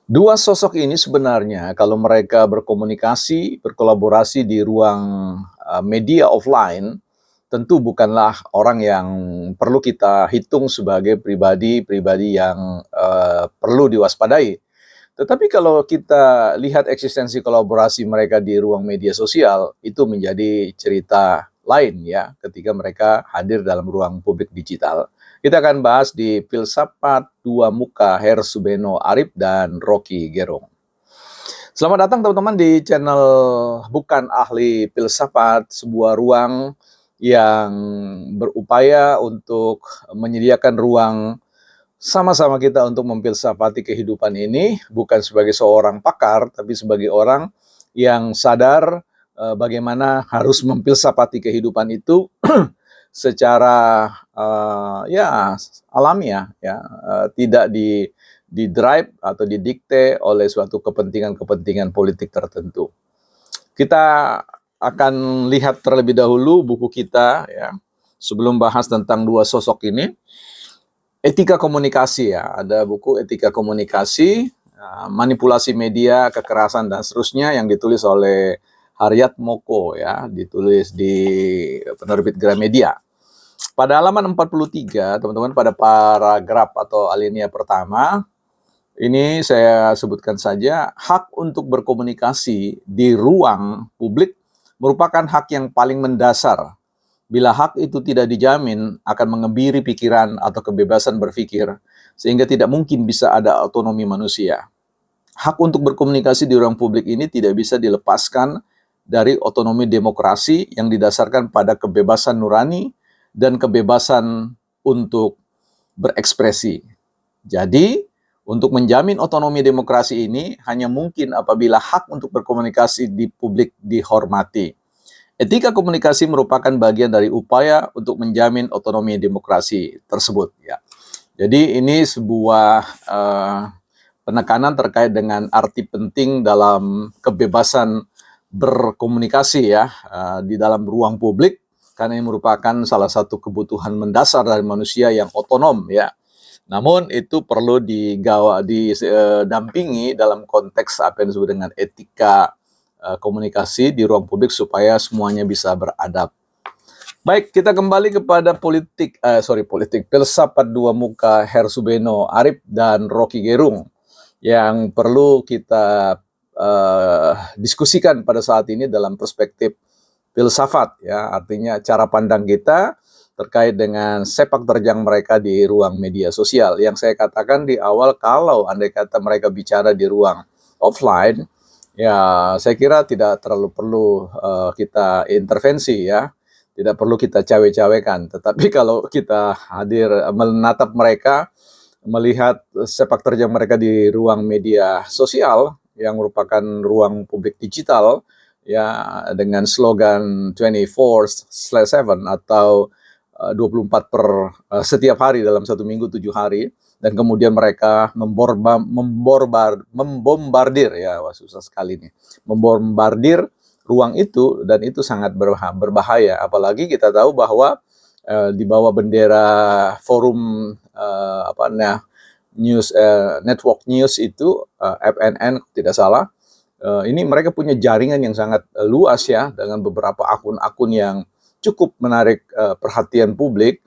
Dua sosok ini sebenarnya kalau mereka berkomunikasi, berkolaborasi di ruang, media offline, tentu bukanlah orang yang perlu kita hitung sebagai pribadi-pribadi yang, perlu diwaspadai. Tetapi kalau kita lihat eksistensi kolaborasi mereka di ruang media sosial, itu menjadi cerita lain ya, ketika mereka hadir dalam ruang publik digital. Kita akan bahas di Filsafat Dua Muka Hersubeno Arip dan Rocky Gerung. Selamat datang teman-teman di channel Bukan Ahli Filsafat, sebuah ruang yang berupaya untuk menyediakan ruang sama-sama kita untuk memfilsafati kehidupan ini, bukan sebagai seorang pakar, tapi sebagai orang yang sadar bagaimana harus memfilsafati kehidupan itu secara ya alamiah ya, tidak di drive atau didikte oleh suatu kepentingan-kepentingan politik tertentu. Kita akan lihat terlebih dahulu buku kita ya, sebelum bahas tentang dua sosok ini. Etika komunikasi ya, ada buku Etika Komunikasi, Manipulasi Media, Kekerasan dan seterusnya yang ditulis oleh Haryat Moko ya, ditulis di penerbit Gramedia. Pada halaman 43, teman-teman, pada paragraf atau alinea pertama, ini saya sebutkan saja, hak untuk berkomunikasi di ruang publik merupakan hak yang paling mendasar. Bila hak itu tidak dijamin, akan mengebiri pikiran atau kebebasan berpikir, sehingga tidak mungkin bisa ada otonomi manusia. Hak untuk berkomunikasi di ruang publik ini tidak bisa dilepaskan dari otonomi demokrasi yang didasarkan pada kebebasan nurani dan kebebasan untuk berekspresi. Jadi, untuk menjamin otonomi demokrasi ini hanya mungkin apabila hak untuk berkomunikasi di publik dihormati. Etika komunikasi merupakan bagian dari upaya untuk menjamin otonomi demokrasi tersebut. Ya. Jadi ini sebuah penekanan terkait dengan arti penting dalam kebebasan berkomunikasi ya di dalam ruang publik, karena ini merupakan salah satu kebutuhan mendasar dari manusia yang otonom ya. Namun itu perlu didampingi dalam konteks apa yang disebut dengan etika komunikasi di ruang publik supaya semuanya bisa beradab. Baik, kita kembali kepada politik Filsafat Dua Muka Hersubeno Arip dan Rocky Gerung yang perlu kita diskusikan pada saat ini dalam perspektif filsafat ya, artinya cara pandang kita terkait dengan sepak terjang mereka di ruang media sosial. Yang saya katakan di awal, kalau andai kata mereka bicara di ruang offline, ya saya kira tidak terlalu perlu kita intervensi ya, tidak perlu kita cawe-cawekan. Tetapi kalau kita hadir menatap mereka, melihat sepak terjang mereka di ruang media sosial yang merupakan ruang publik digital ya, dengan slogan 24/7 atau 24 per setiap hari dalam satu minggu 7 hari, dan kemudian mereka membombardir ya, wah susah sekali nih, membombardir ruang itu, dan itu sangat berbahaya, apalagi kita tahu bahwa di bawah bendera forum news network news itu FNN tidak salah, ini mereka punya jaringan yang sangat luas ya, dengan beberapa akun-akun yang cukup menarik perhatian publik,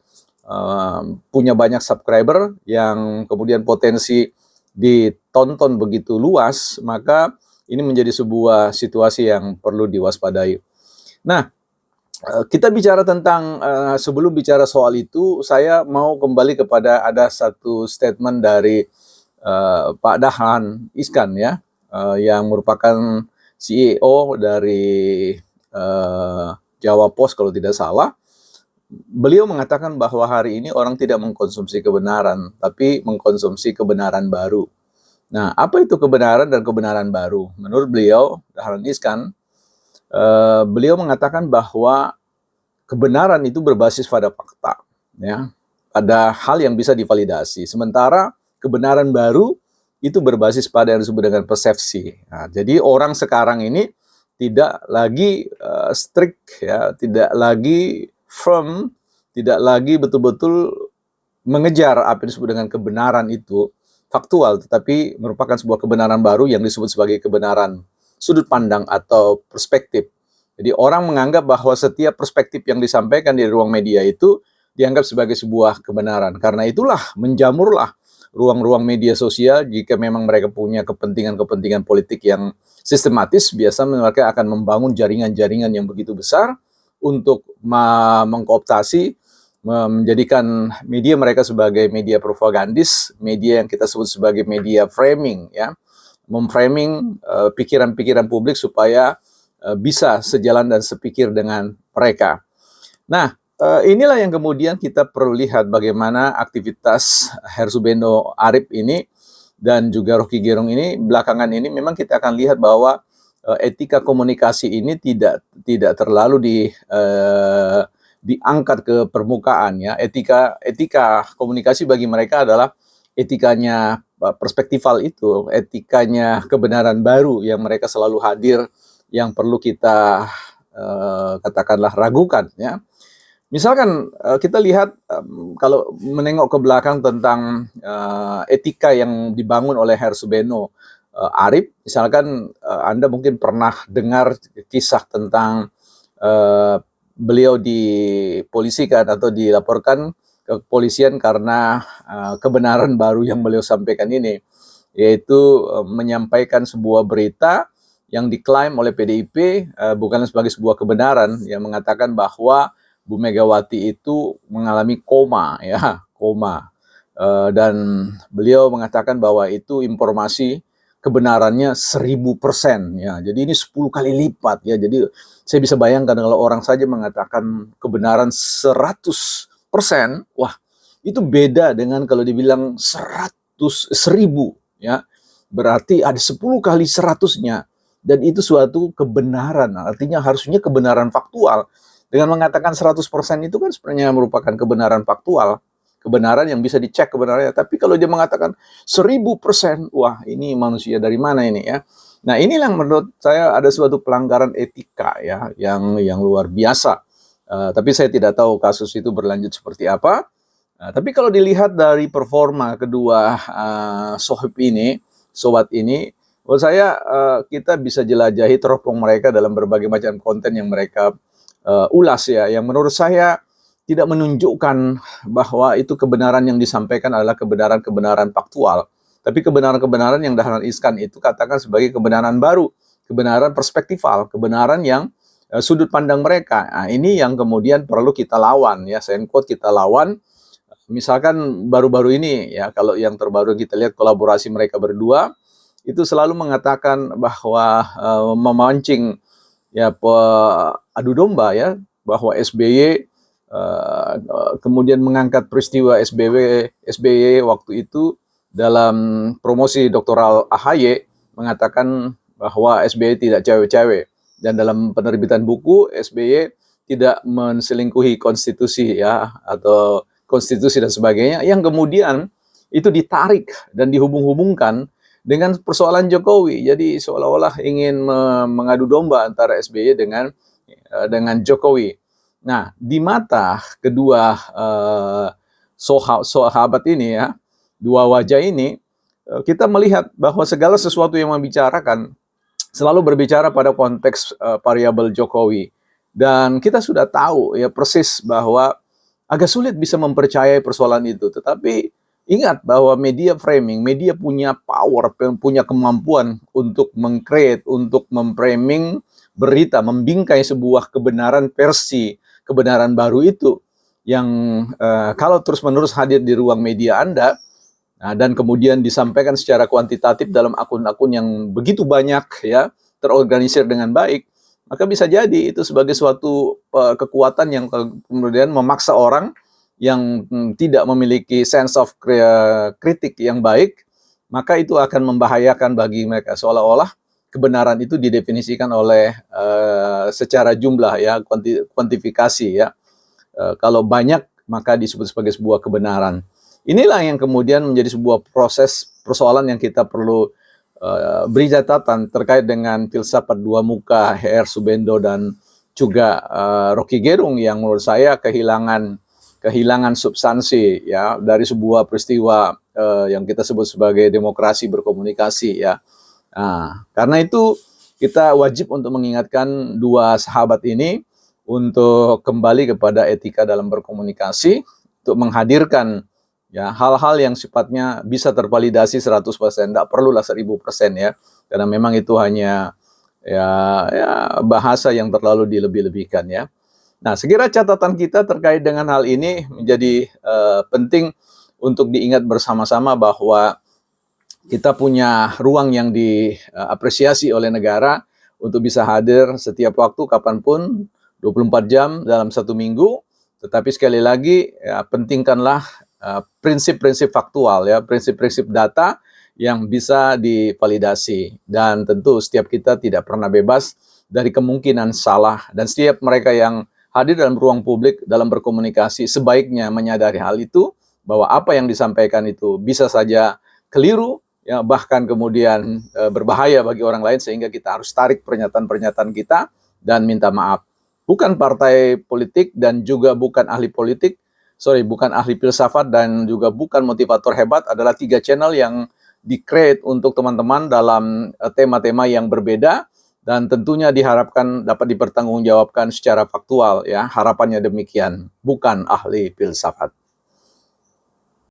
punya banyak subscriber yang kemudian potensi ditonton begitu luas, maka ini menjadi sebuah situasi yang perlu diwaspadai. Nah, kita bicara tentang sebelum bicara soal itu, saya mau kembali kepada ada satu statement dari Pak Dahlan Iskan ya, yang merupakan CEO dari Jawa Post kalau tidak salah. Beliau mengatakan bahwa hari ini orang tidak mengkonsumsi kebenaran, tapi mengkonsumsi kebenaran baru. Nah, apa itu kebenaran dan kebenaran baru? Menurut beliau, Dahlan Iskan, beliau mengatakan bahwa kebenaran itu berbasis pada fakta, ya, pada hal yang bisa divalidasi. Sementara kebenaran baru itu berbasis pada yang disebut dengan persepsi. Nah, jadi orang sekarang ini tidak lagi strict, ya, tidak lagi firm, tidak lagi betul-betul mengejar apa yang disebut dengan kebenaran itu, faktual, tetapi merupakan sebuah kebenaran baru yang disebut sebagai kebenaran sudut pandang atau perspektif. Jadi orang menganggap bahwa setiap perspektif yang disampaikan di ruang media itu dianggap sebagai sebuah kebenaran. Karena itulah menjamurlah ruang-ruang media sosial jika memang mereka punya kepentingan-kepentingan politik yang sistematis, biasa mereka akan membangun jaringan-jaringan yang begitu besar untuk mengkooptasi, menjadikan media mereka sebagai media propagandis, media yang kita sebut sebagai media framing, ya, memframing pikiran-pikiran publik supaya bisa sejalan dan sepikir dengan mereka. Nah, inilah yang kemudian kita perlu lihat bagaimana aktivitas Hersubendo Arip ini dan juga Rocky Gerung ini belakangan ini memang kita akan lihat bahwa etika komunikasi ini tidak terlalu diangkat ke permukaan, ya. Etika komunikasi bagi mereka adalah etikanya perspektifal itu, etikanya kebenaran baru yang mereka selalu hadir, yang perlu kita katakanlah ragukan, ya. Misalkan kita lihat kalau menengok ke belakang tentang etika yang dibangun oleh Hersubendo Arip, misalkan Anda mungkin pernah dengar kisah tentang beliau dipolisikan atau dilaporkan ke kepolisian karena kebenaran baru yang beliau sampaikan ini, yaitu menyampaikan sebuah berita yang diklaim oleh PDIP bukan sebagai sebuah kebenaran, yang mengatakan bahwa Bu Megawati itu mengalami koma, ya, koma. Dan beliau mengatakan bahwa itu informasi kebenarannya 1000%, ya. Jadi ini 10 kali lipat, ya. Jadi saya bisa bayangkan kalau orang saja mengatakan kebenaran 100%, wah, itu beda dengan kalau dibilang 1000, ya. Berarti ada 10 kali 100-nya. Dan itu suatu kebenaran, artinya harusnya kebenaran faktual. Dengan mengatakan 100% itu kan sebenarnya merupakan kebenaran faktual, kebenaran yang bisa dicek kebenarannya. Tapi kalau dia mengatakan 1000%, wah, ini manusia dari mana ini, ya. Nah, inilah yang menurut saya ada suatu pelanggaran etika, ya, yang luar biasa. Tapi saya tidak tahu kasus itu berlanjut seperti apa. Tapi kalau dilihat dari performa kedua sobat ini, menurut saya kita bisa jelajahi teropong mereka dalam berbagai macam konten yang mereka ulas, ya, yang menurut saya tidak menunjukkan bahwa itu kebenaran yang disampaikan adalah kebenaran-kebenaran faktual, tapi kebenaran-kebenaran yang Dahlan Iskan itu katakan sebagai kebenaran baru, kebenaran perspektifal, kebenaran yang sudut pandang mereka. Nah, ini yang kemudian perlu kita lawan, ya, saya quote, kita lawan. Misalkan baru-baru ini, ya, kalau yang terbaru kita lihat kolaborasi mereka berdua, itu selalu mengatakan bahwa memancing, ya, adu domba, ya, bahwa SBY kemudian mengangkat peristiwa SBY waktu itu dalam promosi doktoral AHY, mengatakan bahwa SBY tidak cewek-cewek, dan dalam penerbitan buku SBY tidak menselingkuhi konstitusi, ya, atau konstitusi dan sebagainya, yang kemudian itu ditarik dan dihubung-hubungkan dengan persoalan Jokowi. Jadi seolah-olah ingin mengadu domba antara SBY dengan Jokowi. Nah, di mata kedua sahabat ini, ya, dua wajah ini, kita melihat bahwa segala sesuatu yang membicarakan selalu berbicara pada konteks variabel Jokowi. Dan kita sudah tahu, ya, persis bahwa agak sulit bisa mempercayai persoalan itu. Tetapi ingat bahwa media framing, media punya power, punya kemampuan untuk meng-create, untuk memframing berita, membingkai sebuah kebenaran versi kebenaran baru itu, yang kalau terus-menerus hadir di ruang media Anda, dan kemudian disampaikan secara kuantitatif dalam akun-akun yang begitu banyak, ya, terorganisir dengan baik, maka bisa jadi itu sebagai suatu kekuatan yang kemudian memaksa orang yang tidak memiliki sense of kritik yang baik, maka itu akan membahayakan bagi mereka, seolah-olah kebenaran itu didefinisikan oleh secara jumlah, ya, kuantifikasi, ya. Kalau banyak maka disebut sebagai sebuah kebenaran. Inilah yang kemudian menjadi sebuah proses persoalan yang kita perlu beri catatan terkait dengan filsafat dua muka Hersubendo dan juga Rocky Gerung, yang menurut saya kehilangan substansi, ya, dari sebuah peristiwa yang kita sebut sebagai demokrasi berkomunikasi ya. Nah, karena itu kita wajib untuk mengingatkan dua sahabat ini untuk kembali kepada etika dalam berkomunikasi, untuk menghadirkan ya hal-hal yang sifatnya bisa tervalidasi 100%, tidak perlulah 1000% ya, karena memang itu hanya ya, ya bahasa yang terlalu dilebih-lebihkan ya. Nah, sekira catatan kita terkait dengan hal ini menjadi penting untuk diingat bersama-sama bahwa kita punya ruang yang diapresiasi oleh negara untuk bisa hadir setiap waktu, kapanpun, 24 jam dalam satu minggu. Tetapi sekali lagi, ya, pentingkanlah prinsip-prinsip faktual, ya, prinsip-prinsip data yang bisa divalidasi. Dan tentu setiap kita tidak pernah bebas dari kemungkinan salah. Dan setiap mereka yang hadir dalam ruang publik, dalam berkomunikasi, sebaiknya menyadari hal itu, bahwa apa yang disampaikan itu bisa saja keliru, ya, bahkan kemudian berbahaya bagi orang lain, sehingga kita harus tarik pernyataan-pernyataan kita dan minta maaf. Bukan partai politik dan juga bukan ahli politik, bukan ahli filsafat dan juga bukan motivator hebat, adalah 3 channel yang di-create untuk teman-teman dalam tema-tema yang berbeda, dan tentunya diharapkan dapat dipertanggungjawabkan secara faktual ya. Harapannya demikian, bukan ahli filsafat.